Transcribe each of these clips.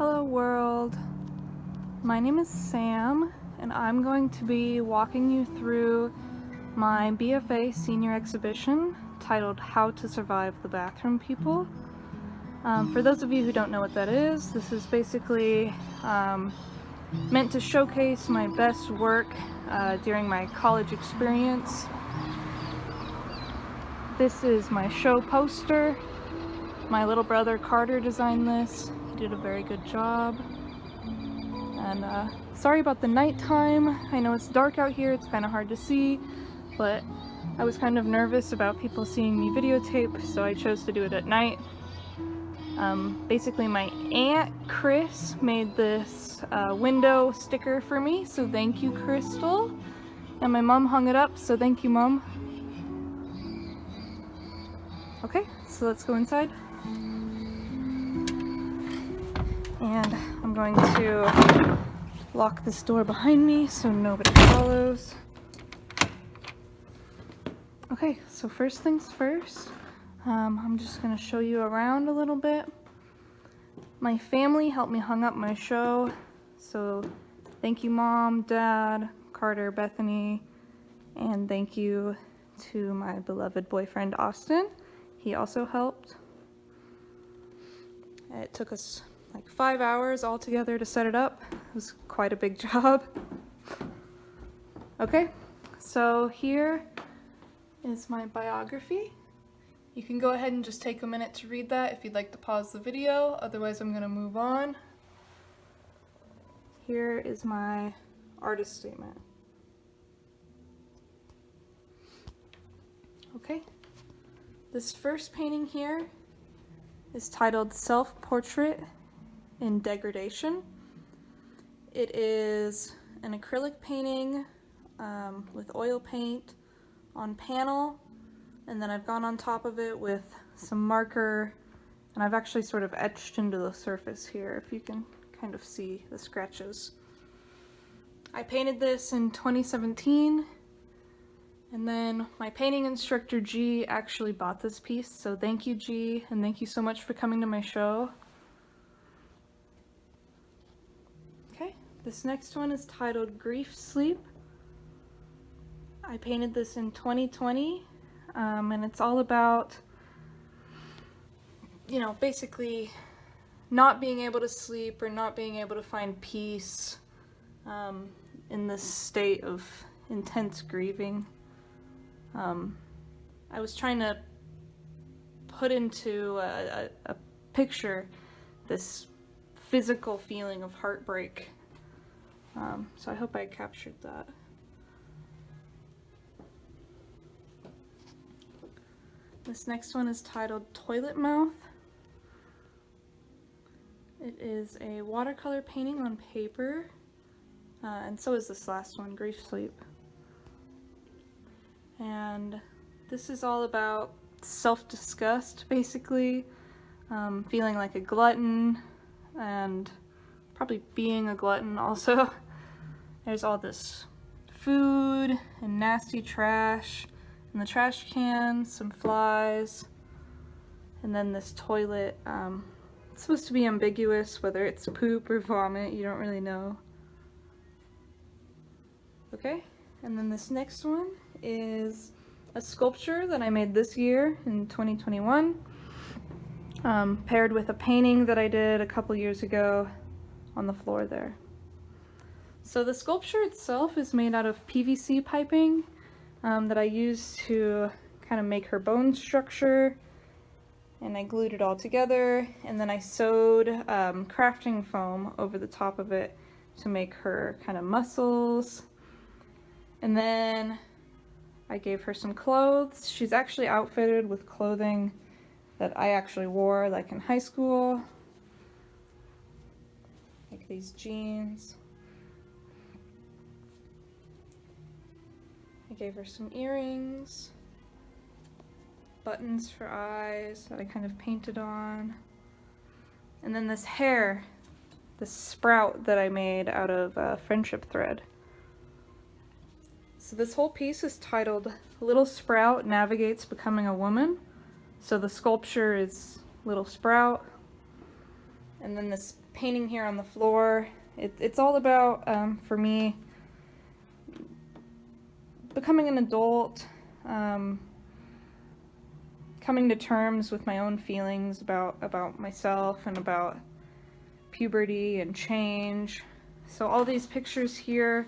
Hello world, my name is Sam and I'm going to be walking you through my BFA Senior Exhibition titled How to Survive the Bathroom People. For those of you who don't know what that is, this is basically meant to showcase my best work during my college experience. This is my show poster. My little brother Carter designed this. He did a very good job. And sorry about the nighttime. I know it's dark out here, it's kind of hard to see, but I was kind of nervous about people seeing me videotape, so I chose to do it at night. Basically my aunt Chris made this window sticker for me, so thank you, Crystal. And my mom hung it up, so thank you, Mom. Okay, so let's go inside. And I'm going to lock this door behind me so nobody follows. Okay, so first things first, I'm just going to show you around a little bit. My family helped me hang up my show, so thank you Mom, Dad, Carter, Bethany, and thank you to my beloved boyfriend Austin. He also helped. It took us like 5 hours all together to set it up. It was quite a big job. Okay, so here is my biography. You can go ahead and just take a minute to read that if you'd like to pause the video, otherwise I'm going to move on. Here is my artist statement. Okay, this first painting here is titled SelfPortrait in Degradation. It is an acrylic painting with oil paint on panel, and then I've gone on top of it with some marker, and I've actually sort of etched into the surface here, if you can kind of see the scratches. I painted this in 2017, and then my painting instructor G actually bought this piece, so thank you G, and thank you so much for coming to my show. Okay, this next one is titled Grief Sleep. I painted this in 2020, and it's all about, you know, basically not being able to sleep or not being able to find peace in this state of intense grieving. I was trying to put into a picture this physical feeling of heartbreak, so I hope I captured that. This next one is titled Toilet Mouth. It is a watercolor painting on paper, and so is this last one, Grief Sleep. And this is all about self-disgust, basically, feeling like a glutton, and probably being a glutton also. There's all this food and nasty trash in the trash can, some flies, and then this toilet. It's supposed to be ambiguous, whether it's poop or vomit, you don't really know. Okay, and then this next one is a sculpture that I made this year in 2021, paired with a painting that I did a couple years ago on the floor there. So the sculpture itself is made out of PVC piping that I used to kind of make her bone structure, and I glued it all together, and then I sewed crafting foam over the top of it to make her kind of muscles. And then I gave her some clothes. She's actually outfitted with clothing that I actually wore like in high school, like these jeans. I gave her some earrings, buttons for eyes that I kind of painted on, and then this hair, this sprout that I made out of friendship thread. So this whole piece is titled Little Sprout Navigates Becoming a Woman. So the sculpture is Little Sprout, And then this painting here on the floor, it's all about, for me, becoming an adult, coming to terms with my own feelings about myself and about puberty and change. So all these pictures here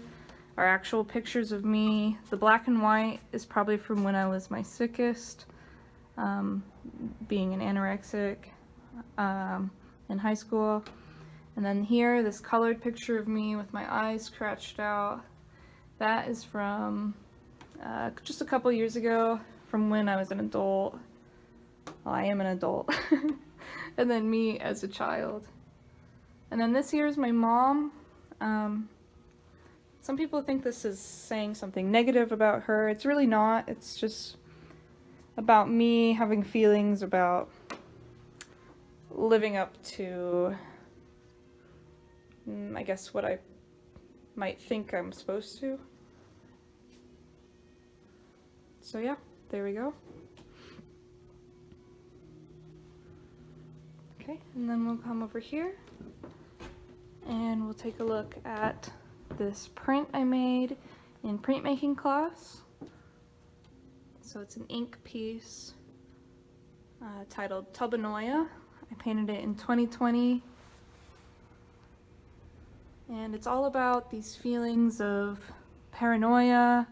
are actual pictures of me. The black and white is probably from when I was my sickest, being an anorexic in high school. And then here, this colored picture of me with my eyes scratched out. That is from just a couple years ago, from when I was an adult. Well, I am an adult. And then me as a child. And then this here is my mom. Some people think this is saying something negative about her. It's really not. It's just about me having feelings about living up to, I guess, what I might think I'm supposed to. So yeah, there we go. Okay, and then we'll come over here and we'll take a look at this print I made in printmaking class. So it's an ink piece titled Tubanoya. I painted it in 2020. And it's all about these feelings of paranoia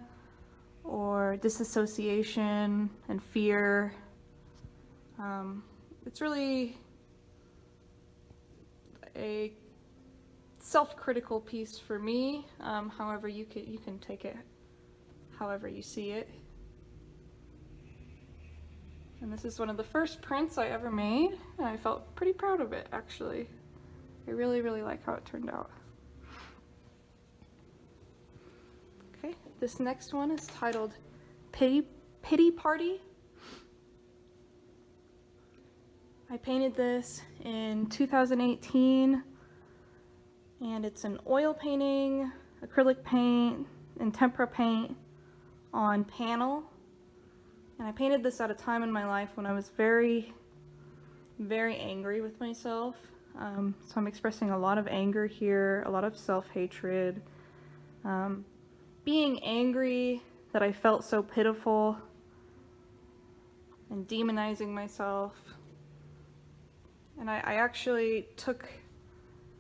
or disassociation and fear. It's really a self-critical piece for me. However, you can take it however you see it. And this is one of the first prints I ever made, and I felt pretty proud of it, actually. I really, really like how it turned out. Okay, this next one is titled Pity Party. I painted this in 2018, and it's an oil painting, acrylic paint, and tempera paint on panel. And I painted this at a time in my life when I was very, very angry with myself. So I'm expressing a lot of anger here, a lot of self-hatred. Being angry that I felt so pitiful and demonizing myself. And I actually took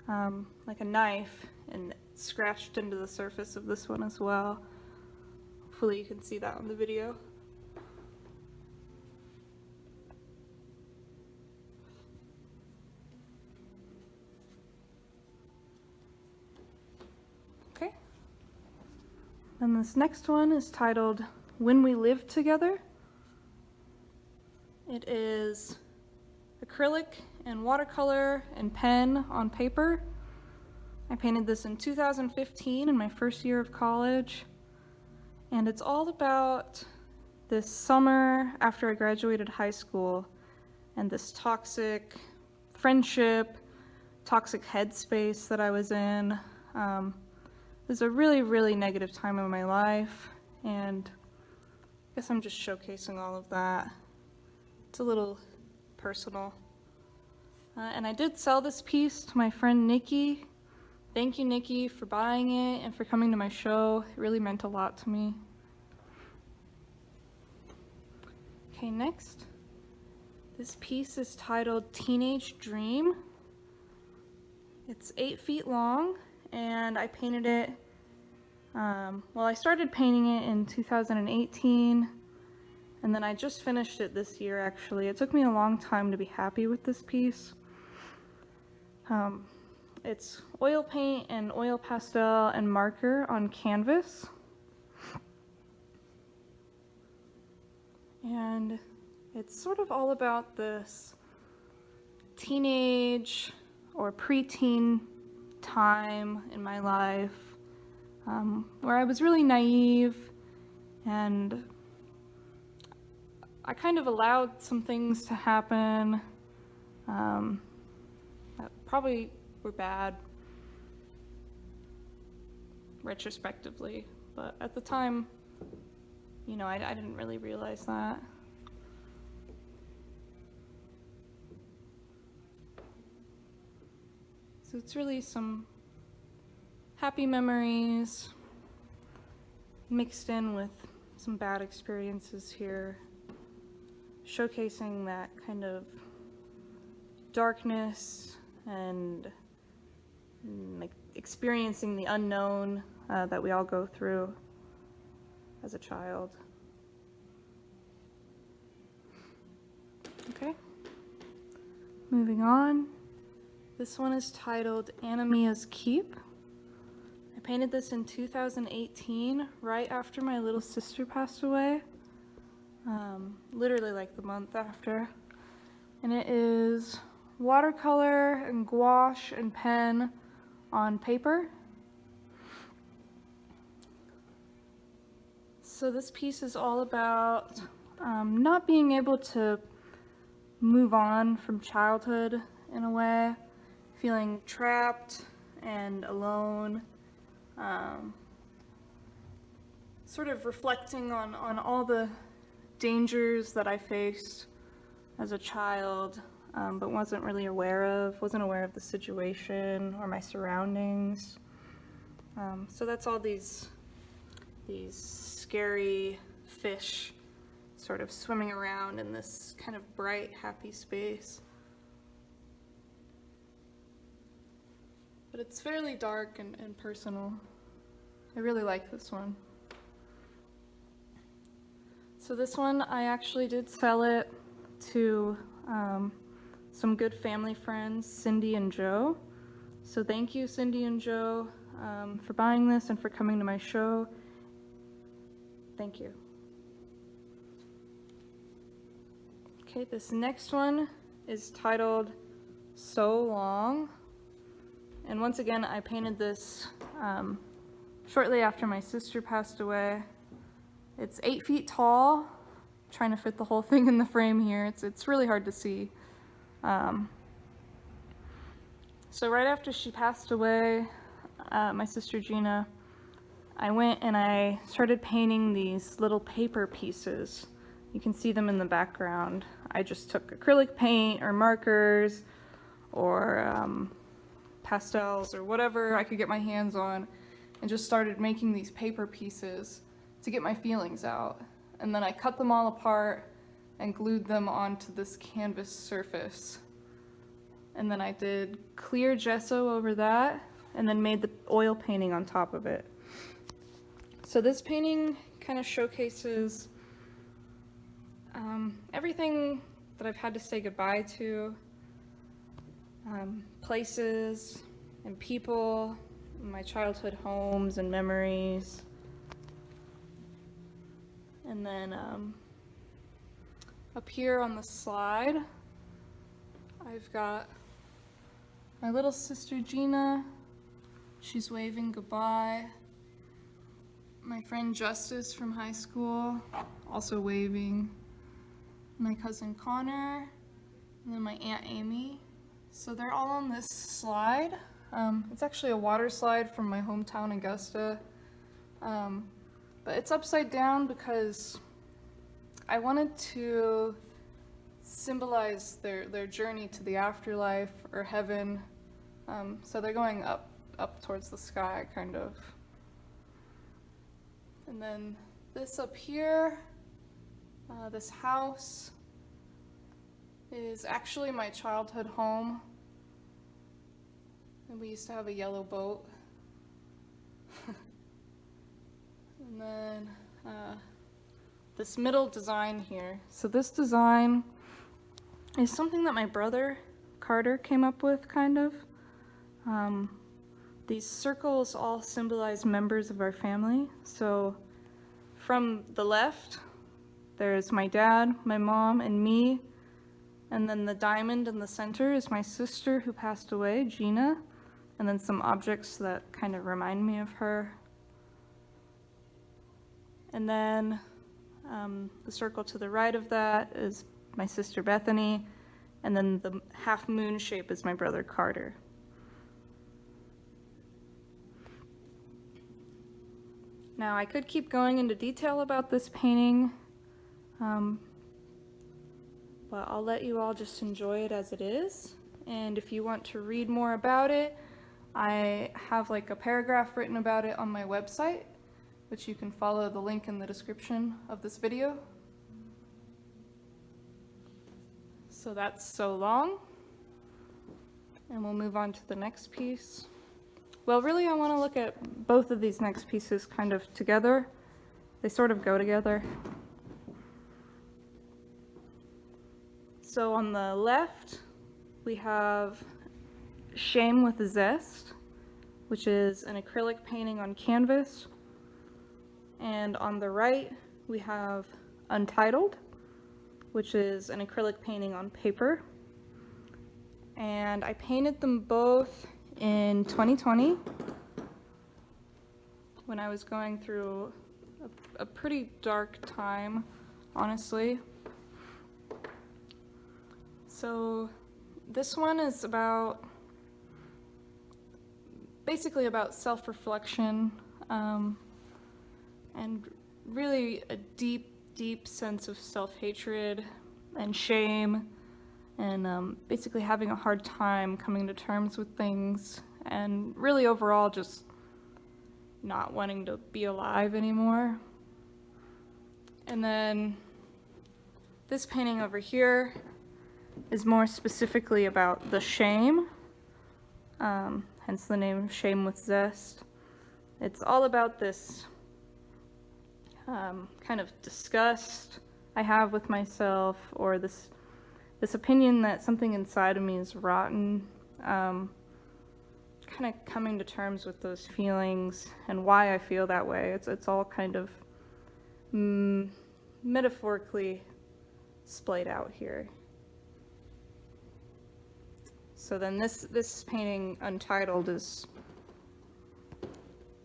like a knife and scratched into the surface of this one as well. Hopefully you can see that on the video. Okay. And this next one is titled When We Lived Together. It is acrylic and watercolor and pen on paper. I painted this in 2015 in my first year of college. And it's all about this summer after I graduated high school and this toxic friendship, toxic headspace that I was in. It was a really, really negative time in my life, and I guess I'm just showcasing all of that. It's a little personal. And I did sell this piece to my friend Nikki. Thank you, Nikki, for buying it and for coming to my show. It really meant a lot to me. Okay, next. This piece is titled Teenage Dream. It's 8 feet long, and I painted it, well, I started painting it in 2018, and then I just finished it this year, actually. It took me a long time to be happy with this piece. It's oil paint and oil pastel and marker on canvas. And it's sort of all about this teenage or preteen time in my life where I was really naive, and I kind of allowed some things to happen that probably were bad retrospectively, but at the time, you know, I didn't really realize that. So it's really some happy memories mixed in with some bad experiences here, showcasing that kind of darkness and like experiencing the unknown that we all go through as a child. Okay, moving on. This one is titled Anamia's Keep. I painted this in 2018, right after my little sister passed away, literally like the month after. And it is watercolor and gouache and pen on paper. So this piece is all about not being able to move on from childhood in a way, feeling trapped and alone, sort of reflecting on all the dangers that I faced as a child, but wasn't really aware of the situation or my surroundings. So that's all these scary fish sort of swimming around in this kind of bright, happy space. But it's fairly dark and personal. I really like this one. So this one, I actually did sell it to some good family friends, Cindy and Joe. So thank you, Cindy and Joe, for buying this and for coming to my show. Thank you. Okay, this next one is titled So Long. And once again, I painted this shortly after my sister passed away. It's 8 feet tall. Trying to fit the whole thing in the frame here. It's really hard to see. So right after she passed away, my sister Gina, I went and I started painting these little paper pieces. You can see them in the background. I just took acrylic paint or markers or pastels or whatever I could get my hands on and just started making these paper pieces to get my feelings out. And then I cut them all apart and glued them onto this canvas surface. And then I did clear gesso over that and then made the oil painting on top of it. So this painting kind of showcases everything that I've had to say goodbye to, places and people, my childhood homes and memories. And then up here on the slide, I've got my little sister Gina. She's waving goodbye. My friend Justice from high school, also waving. My cousin Connor, and then my Aunt Amy. So they're all on this slide. It's actually a water slide from my hometown, Augusta. But it's upside down because I wanted to symbolize their journey to the afterlife or heaven. So they're going up towards the sky, kind of. And then this up here, this house is actually my childhood home. And we used to have a yellow boat. And then this middle design here. So this design is something that my brother Carter came up with, kind of. These circles all symbolize members of our family. So from the left, there's my dad, my mom, and me. And then the diamond in the center is my sister who passed away, Gina. And then some objects that kind of remind me of her. And then the circle to the right of that is my sister Bethany. And then the half moon shape is my brother Carter. Now I could keep going into detail about this painting, but I'll let you all just enjoy it as it is. And if you want to read more about it, I have like a paragraph written about it on my website, which you can follow the link in the description of this video. So that's So Long. And we'll move on to the next piece. Well, really, I want to look at both of these next pieces kind of together. They sort of go together. So on the left, we have Shame with Zest, which is an acrylic painting on canvas. And on the right, we have Untitled, which is an acrylic painting on paper. And I painted them both in 2020 when I was going through a pretty dark time, honestly. So this one is basically about self-reflection, and really a deep sense of self-hatred and shame, and basically having a hard time coming to terms with things, and really overall just not wanting to be alive anymore. And then this painting over here is more specifically about the shame, hence the name Shame with Zest. It's all about this kind of disgust I have with myself, or this opinion that something inside of me is rotten, kind of coming to terms with those feelings and why I feel that way. It's all kind of metaphorically splayed out here. So then this painting, Untitled, is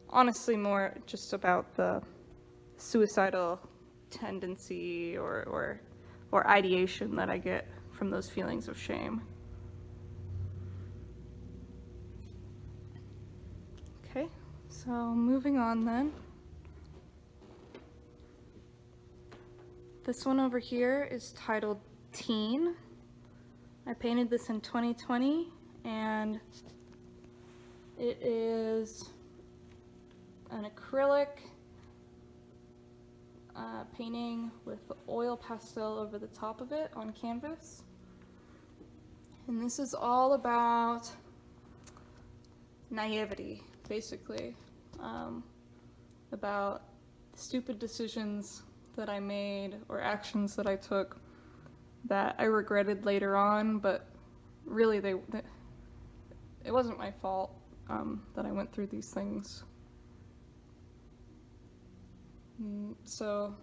honestly more just about the suicidal tendency or ideation that I get from those feelings of shame. Okay, so moving on then. This one over here is titled Teen. I painted this in 2020, and it is an acrylic painting with oil pastel over the top of it on canvas. And this is all about naivety, basically, about stupid decisions that I made or actions that I took that I regretted later on, but really it wasn't my fault that I went through these things. So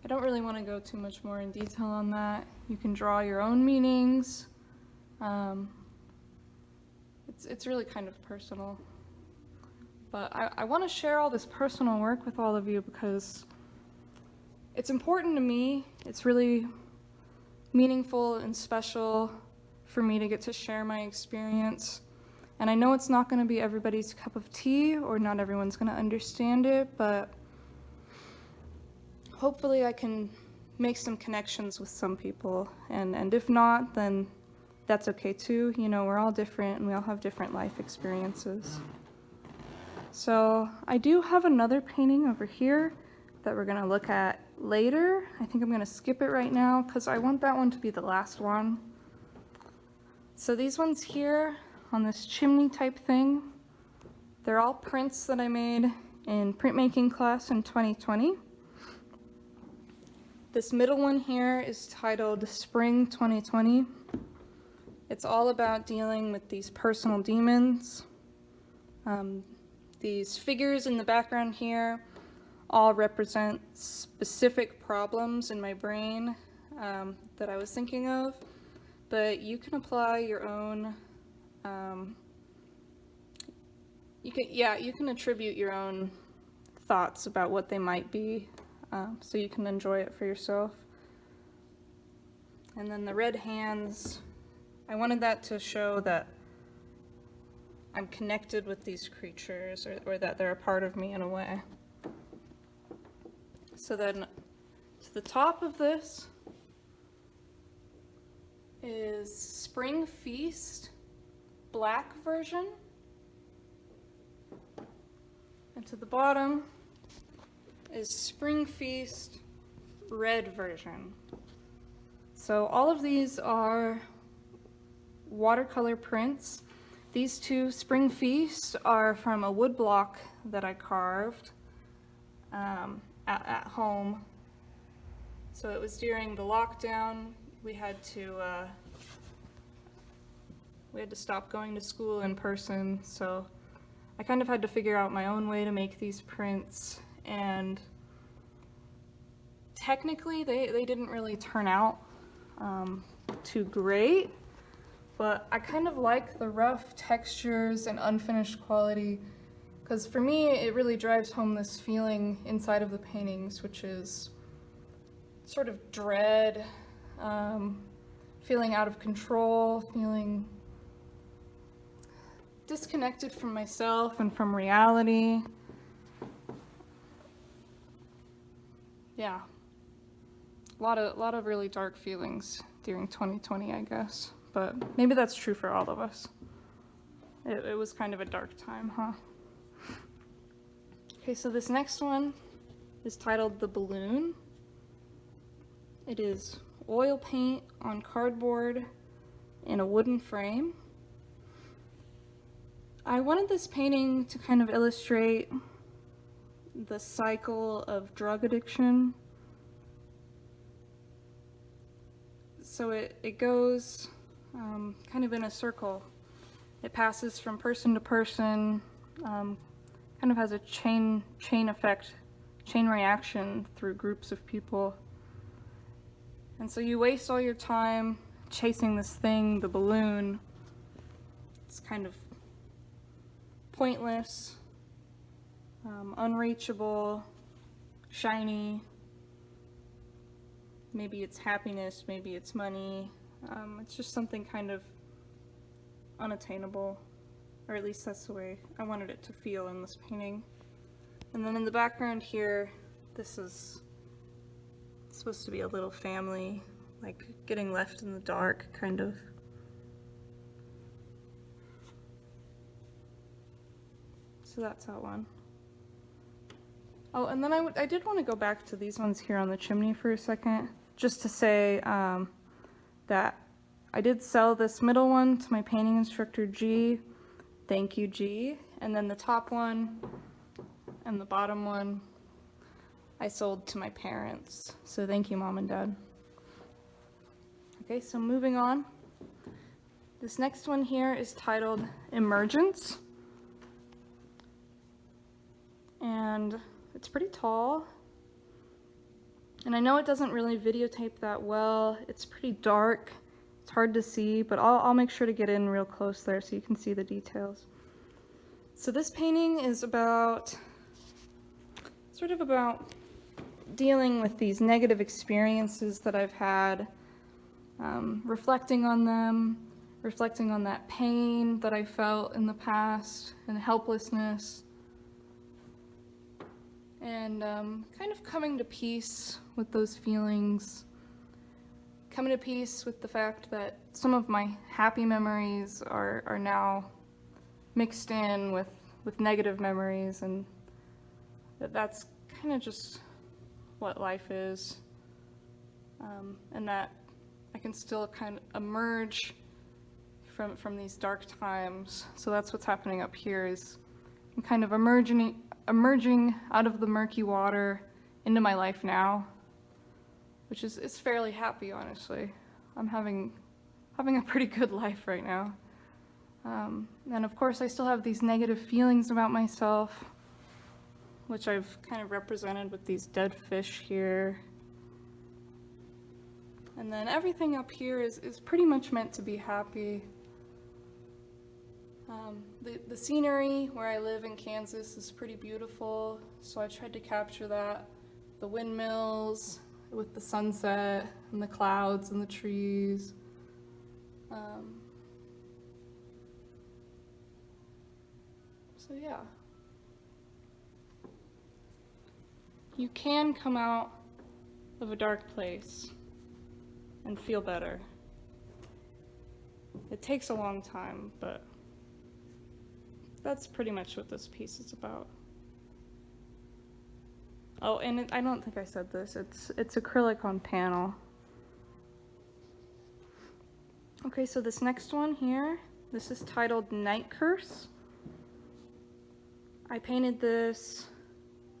I don't really want to go too much more in detail on that. You can draw your own meanings. It's really kind of personal. But I want to share all this personal work with all of you because it's important to me. It's really meaningful and special for me to get to share my experience. And I know it's not going to be everybody's cup of tea, or not everyone's going to understand it, but hopefully I can make some connections with some people. And if not, then that's okay too. You know, we're all different and we all have different life experiences. So I do have another painting over here that we're going to look at later. I think I'm going to skip it right now because I want that one to be the last one. So these ones here on this chimney type thing, they're all prints that I made in printmaking class in 2020. This middle one here is titled Spring 2020. It's all about dealing with these personal demons. These figures in the background here all represent specific problems in my brain that I was thinking of, but you can apply your own, you can attribute your own thoughts about what they might be, so you can enjoy it for yourself. And then the red hands, I wanted that to show that I'm connected with these creatures, or that they're a part of me in a way. So then, to the top of this, is Spring Feast black version. And to the bottom is Spring Feast red version. So all of these are watercolor prints. These two, Spring Feast, are from a wood block that I carved at home. So it was during the lockdown. We had to stop going to school in person, so I kind of had to figure out my own way to make these prints, and technically they didn't really turn out too great, but I kind of like the rough textures and unfinished quality, because for me it really drives home this feeling inside of the paintings, which is sort of dread, feeling out of control, feeling disconnected from myself and from reality. Yeah, a lot of really dark feelings during 2020, I guess, but maybe that's true for all of us. It was kind of a dark time, huh? Okay, so this next one is titled The Balloon. It is oil paint on cardboard in a wooden frame. I wanted this painting to kind of illustrate the cycle of drug addiction. So it goes kind of in a circle. It passes from person to person, kind of has a chain effect, chain reaction through groups of people. And so you waste all your time chasing this thing, the balloon. It's kind of pointless, unreachable, shiny. Maybe it's happiness, maybe it's money. It's just something kind of unattainable, or at least that's the way I wanted it to feel in this painting. And then in the background here, this is supposed to be a little family, like getting left in the dark, kind of. So that's that one. Oh, and then I did want to go back to these ones here on the chimney for a second, just to say that I did sell this middle one to my painting instructor, G. Thank you, G. And then the top one and the bottom one I sold to my parents. So thank you, Mom and Dad. Okay, so moving on. This next one here is titled Emergence. And it's pretty tall. And I know it doesn't really videotape that well. It's pretty dark. It's hard to see, but I'll make sure to get in real close there so you can see the details. So this painting is about dealing with these negative experiences that I've had, reflecting on them, reflecting on that pain that I felt in the past and helplessness, and kind of coming to peace with those feelings, coming to peace with the fact that some of my happy memories are now mixed in with negative memories, and that's kind of just what life is, and that I can still kind of emerge from these dark times. So that's what's happening up here, is I'm kind of emerging out of the murky water into my life now, which is fairly happy, honestly. I'm having a pretty good life right now. And of course I still have these negative feelings about myself, which I've kind of represented with these dead fish here. And then everything up here is pretty much meant to be happy. The scenery where I live in Kansas is pretty beautiful, so I tried to capture that. The windmills with the sunset and the clouds and the trees. So yeah. You can come out of a dark place and feel better. It takes a long time, but that's pretty much what this piece is about. Oh, and I don't think I said this, it's acrylic on panel. Okay, so this next one here, this is titled Night Curse. I painted this,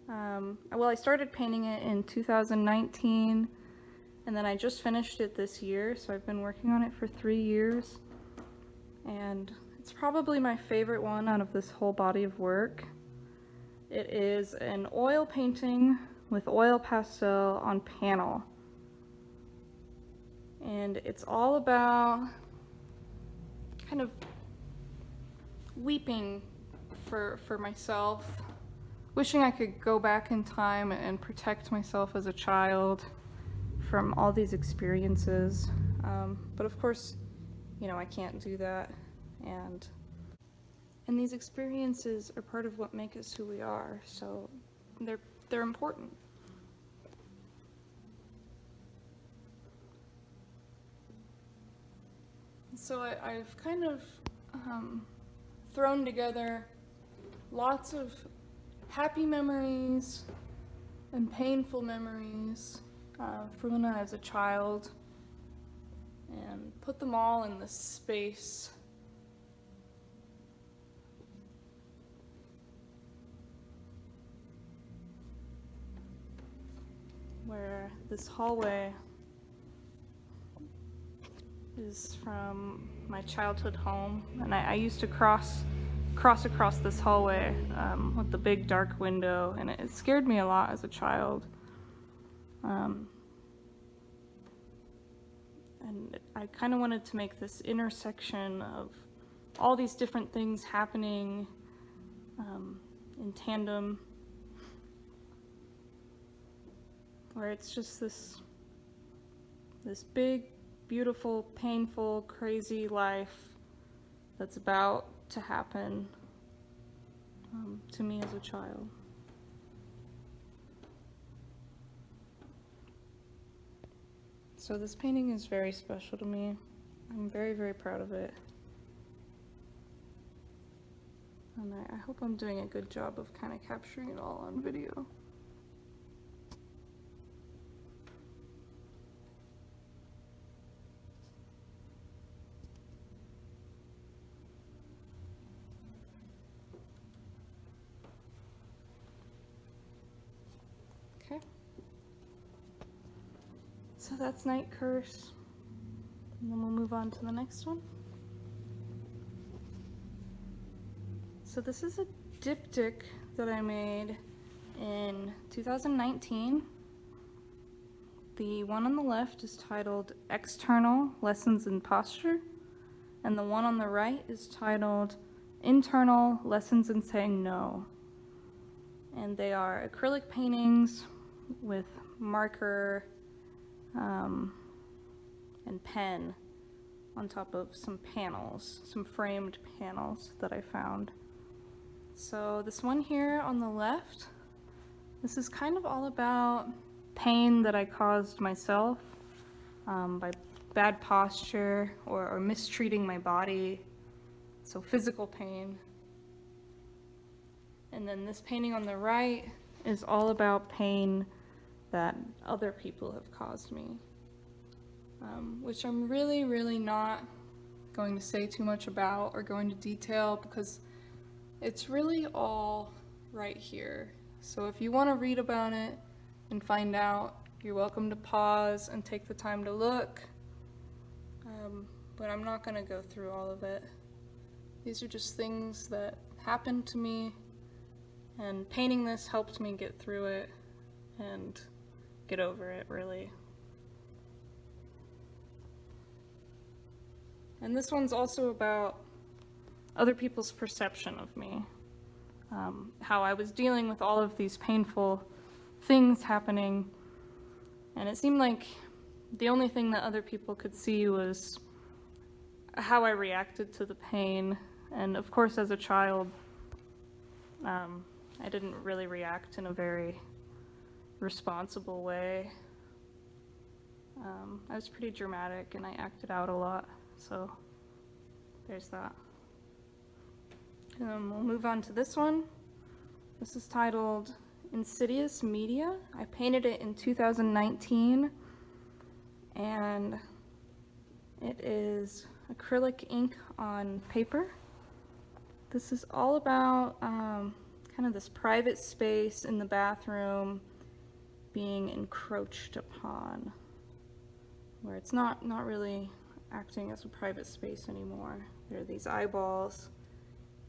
well, I started painting it in 2019, and then I just finished it this year, so I've been working on it for 3 years. And it's probably my favorite one out of this whole body of work. It is an oil painting with oil pastel on panel. And it's all about kind of weeping for myself, wishing I could go back in time and protect myself as a child from all these experiences. But of course, you know, I can't do that. And these experiences are part of what make us who we are, so they're important. So I've kind of thrown together lots of happy memories and painful memories from when I was a child, and put them all in this space. Where this hallway is from my childhood home, and I used to cross across this hallway with the big dark window, and it scared me a lot as a child. And I kind of wanted to make this intersection of all these different things happening in tandem, where it's just this big, beautiful, painful, crazy life that's about to happen to me as a child. So this painting is very special to me. I'm very, very proud of it. And I hope I'm doing a good job of kind of capturing it all on video. Okay. So that's Night Curse. And then we'll move on to the next one. So this is a diptych that I made in 2019. The one on the left is titled External Lessons in Posture, and the one on the right is titled Internal Lessons in Saying No. And they are acrylic paintings with marker and pen on top of some panels, some framed panels that I found. So this one here on the left, this is kind of all about pain that I caused myself by bad posture or mistreating my body, so physical pain. And then this painting on the right is all about pain that other people have caused me, which I'm really, really not going to say too much about or go into detail because it's really all right here. So if you want to read about it and find out, you're welcome to pause and take the time to look, but I'm not going to go through all of it. These are just things that happened to me, and painting this helped me get through it and get over it, really. And this one's also about other people's perception of me, how I was dealing with all of these painful things happening, and it seemed like the only thing that other people could see was how I reacted to the pain. And of course, as a child, I didn't really react in a very responsible way. I was pretty dramatic and I acted out a lot, so there's that. And then we'll move on to this one. This is titled Insidious Media. I painted it in 2019, and it is acrylic ink on paper. This is all about kind of this private space in the bathroom being encroached upon, where it's not really acting as a private space anymore. There are these eyeballs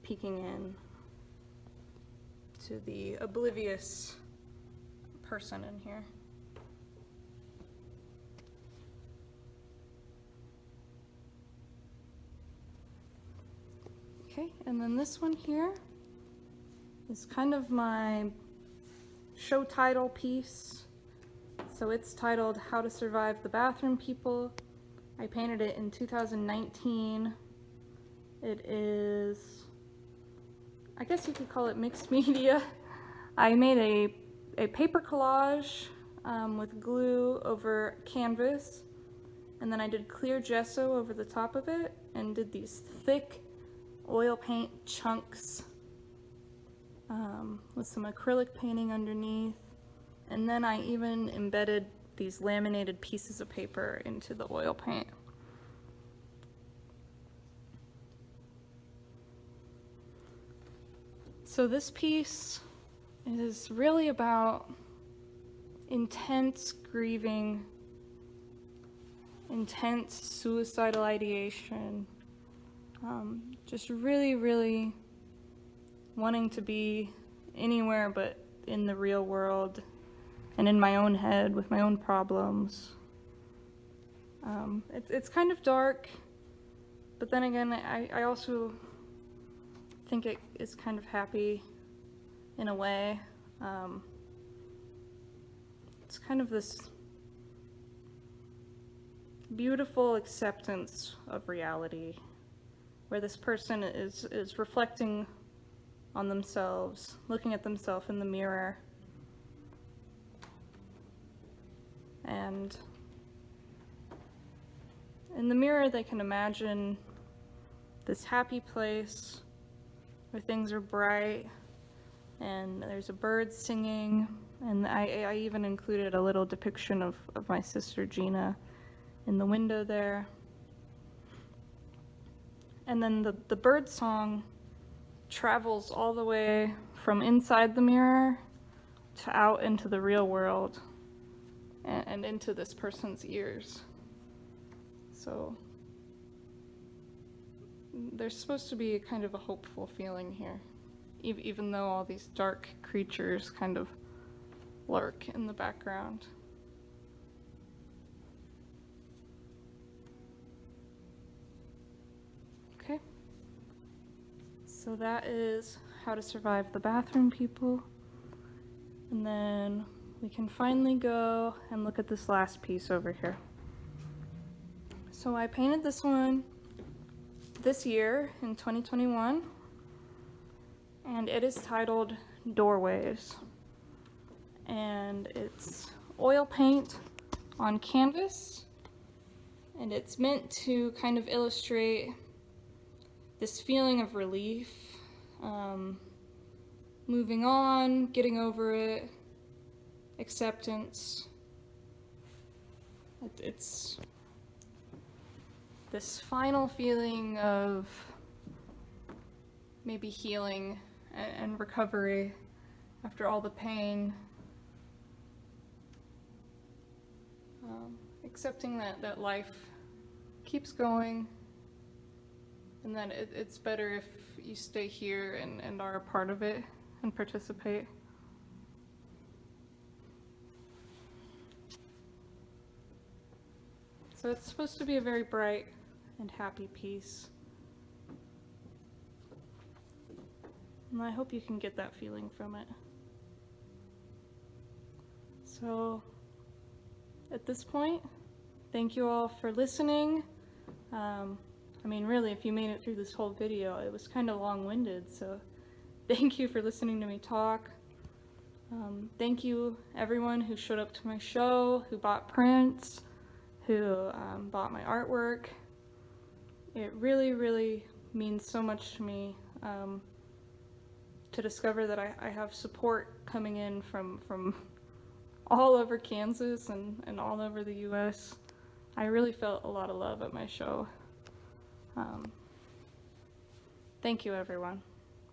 peeking in to the oblivious person in here. Okay, and then this one here is kind of my show title piece. So it's titled How to Survive the Bathroom People. I painted it in 2019. It is, I guess you could call it mixed media. I made a paper collage with glue over canvas, and then I did clear gesso over the top of it and did these thick oil paint chunks with some acrylic painting underneath, and then I even embedded these laminated pieces of paper into the oil paint. So this piece is really about intense grieving, intense suicidal ideation, just really wanting to be anywhere but in the real world and in my own head with my own problems. It's kind of dark, but then again, I also think it is kind of happy in a way. It's kind of this beautiful acceptance of reality, where this person is reflecting on themselves, looking at themselves in the mirror, and in the mirror they can imagine this happy place where things are bright and there's a bird singing, and I even included a little depiction of my sister Gina in the window there. And then the bird song travels all the way from inside the mirror to out into the real world and into this person's ears. So there's supposed to be kind of a hopeful feeling here, even though all these dark creatures kind of lurk in the background. Okay, so that is How to Survive the Bathroom People. And then we can finally go and look at this last piece over here. So I painted this one this year in 2021, and it is titled Doorways. And it's oil paint on canvas, and it's meant to kind of illustrate this feeling of relief, moving on, getting over it, acceptance. It's this final feeling of maybe healing and recovery after all the pain. Accepting that life keeps going, and that it's better if you stay here and are a part of it and participate. So it's supposed to be a very bright and happy piece. And I hope you can get that feeling from it. So at this point, thank you all for listening. I mean, really, if you made it through this whole video, it was kind of long-winded, so thank you for listening to me talk. Thank you everyone who showed up to my show, who bought prints, who bought my artwork. It really means so much to me, to discover that I have support coming in from all over Kansas and all over the US. I really felt a lot of love at my show. Thank you, everyone,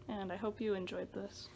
and I hope you enjoyed this.